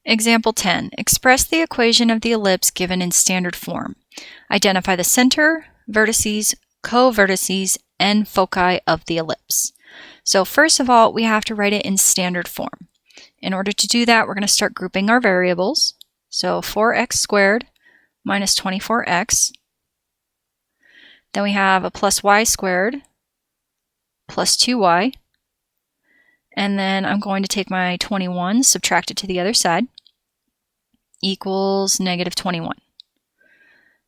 Example 10. Express the equation of the ellipse given in standard form. Identify the center, vertices, co-vertices, and foci of the ellipse. So first of all, we have to write it in standard form. In order to do that, we're going to start grouping our variables. So 4x squared minus 24x. Then we have a plus y squared plus 2y. And then I'm going to take my 21, subtract it to the other side, equals negative 21.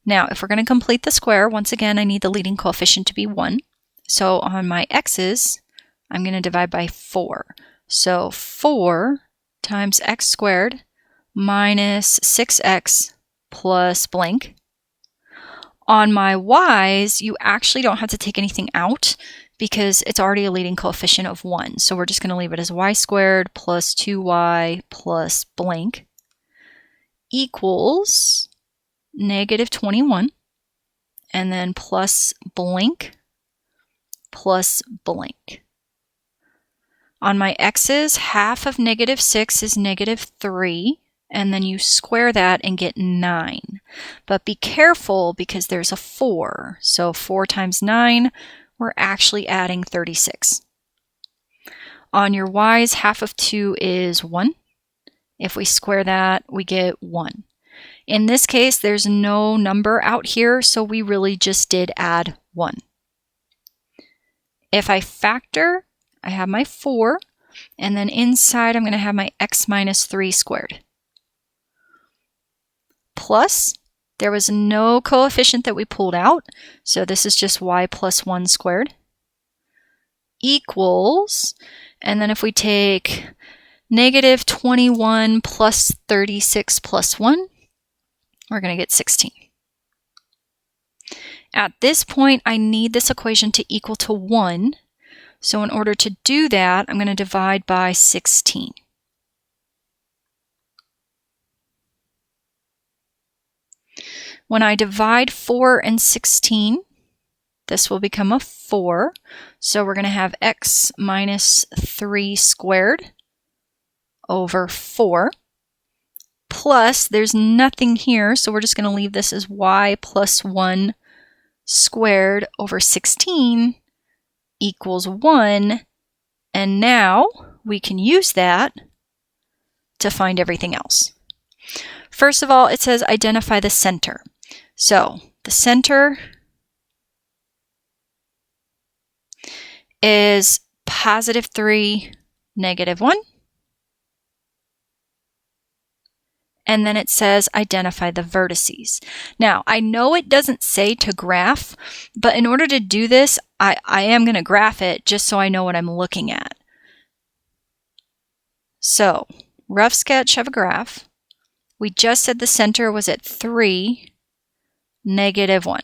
Now, if we're going to complete the square, once again, I need the leading coefficient to be 1. So on my x's, I'm going to divide by 4. So 4 times x squared minus 6x plus blank. On my y's, you actually don't have to take anything out because it's already a leading coefficient of 1. So we're just going to leave it as y squared plus 2y plus blank equals negative 21, and then plus blank plus blank. On my x's, half of negative 6 is negative 3, and then you square that and get 9. But be careful because there's a 4. So 4 times 9, we're actually adding 36. On your y's, half of 2 is 1. If we square that, we get 1. In this case, there's no number out here, so we really just did add 1. If I factor, I have my 4, and then inside I'm going to have my x minus 3 squared. Plus, there was no coefficient that we pulled out, so this is just y plus 1 squared, equals, and then if we take negative 21 plus 36 plus 1, we're going to get 16. At this point, I need this equation to equal to 1. So in order to do that, I'm going to divide by 16. When I divide 4 and 16, this will become a 4. So we're going to have x minus 3 squared over 4. Plus, there's nothing here, so we're just going to leave this as y plus 1 squared over 16 equals 1. And now we can use that to find everything else. First of all, it says identify the center. So the center is positive 3, negative 1. And then it says identify the vertices. Now, I know it doesn't say to graph, but in order to do this, I am going to graph it just so I know what I'm looking at. So, rough sketch of a graph. We just said the center was at 3, negative 1.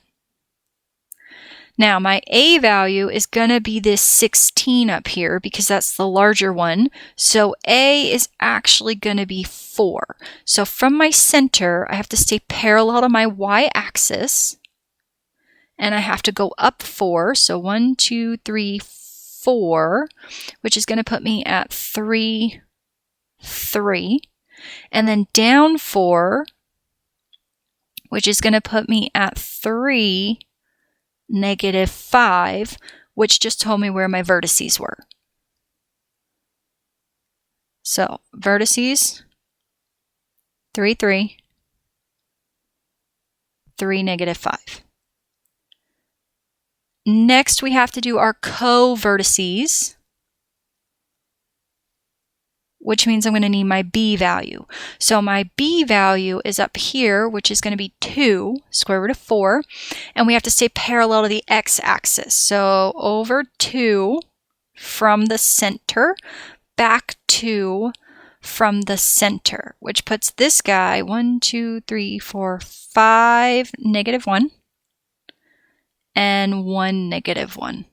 Now, my A value is going to be this 16 up here because that's the larger one. So A is actually going to be 4. So from my center, I have to stay parallel to my y-axis. And I have to go up 4. So 1, 2, 3, 4, which is going to put me at 3, 3. And then down 4, which is going to put me at 3, negative 5, which just told me where my vertices were. So vertices, 3, 3, 3, negative 5. Next, we have to do our co-vertices, which means I'm going to need my B value. So my B value is up here, which is going to be 2, square root of 4, and we have to stay parallel to the x-axis. So over 2 from the center, back 2 from the center, which puts this guy 1, 2, 3, 4, 5, negative 1, and 1, negative 1.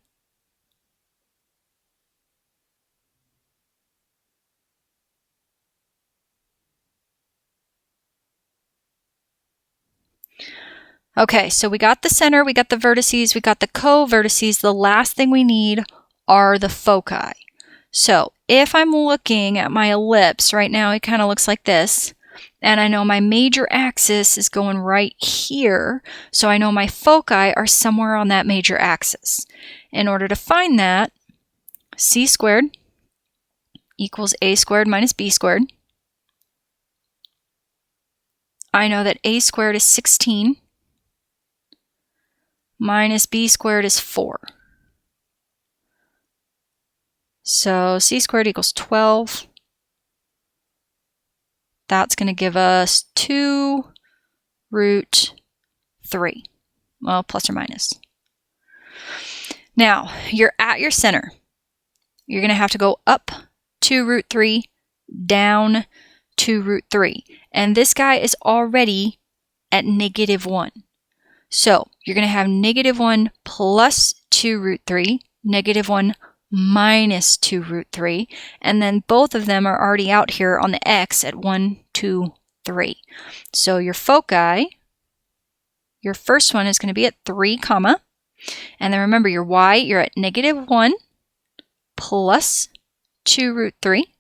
Okay, so we got the center, we got the vertices, we got the co-vertices. The last thing we need are the foci. So if I'm looking at my ellipse, right now it kind of looks like this, and I know my major axis is going right here, so I know my foci are somewhere on that major axis. In order to find that, c squared equals a squared minus b squared. I know that a squared is 16 minus b squared is 4. So c squared equals 12. That's going to give us 2 root 3. Well, plus or minus. Now, you're at your center. You're going to have to go up 2 root 3, down 2 root 3. And this guy is already at negative 1. So you're going to have negative 1 plus 2 root 3, negative 1 minus 2 root 3, and then both of them are already out here on the x at 1, 2, 3. So your foci, your first one is going to be at 3, comma, and then remember your y, you're at negative 1 plus 2 root 3,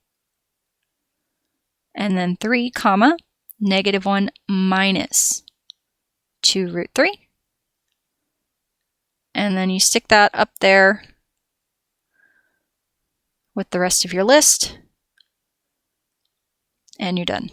and then 3, comma, negative 1 minus 2 root 3. And then you stick that up there with the rest of your list, and you're done.